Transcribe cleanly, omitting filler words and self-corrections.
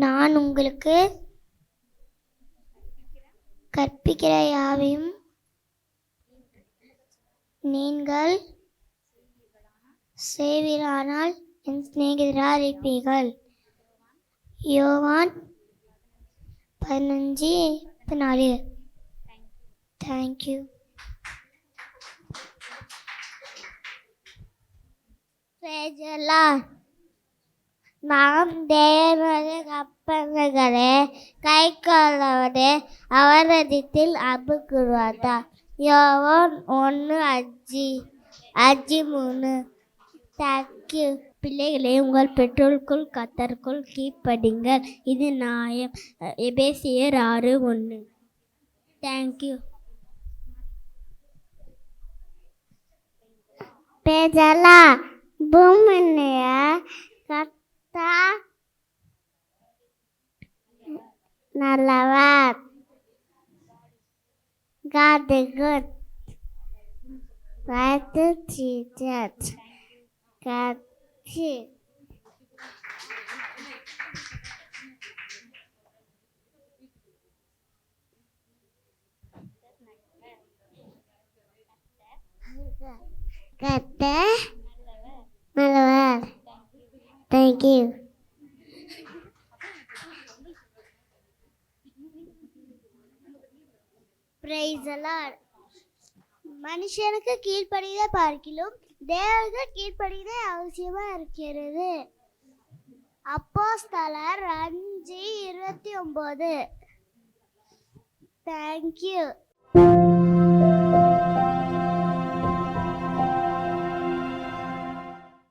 நான் உங்களுக்கு கற்பிக்கிற யாவையும் நீங்கள் செய்வீரானால் என் சிநேகிதராய் இருப்பீர்கள். யோவான் 15:14. தேங்க்யூ. நாம் தேவனுடைய கற்பனைகளை கைக்கொள்ளவதே அவரதில் அன்புக்குருவார். யோவான் 1:5-3. தேங்க்யூ. பிள்ளைகளே, உங்கள் பெற்றோருக்குள் கர்த்தருக்குள் கீழ்ப்படிங்கள், இது நியாயம். எபேசியர் 6:1. தேங்க்யூ. பேசலாம். பூமியை கர்த்தர் நல்லவர். God is good. Right Jesus. God is. கர்த்தர் நல்லவர். Thank you. Praise the Lord. மனுஷனுக்கு கீழ்ப்படிதை பார்க்கிலும் தேவனுக்கு கீழ்ப்படிதை அவசியமா இருக்கிறது. அப்போஸ்தலர் 5:29. தேங்க்யூ.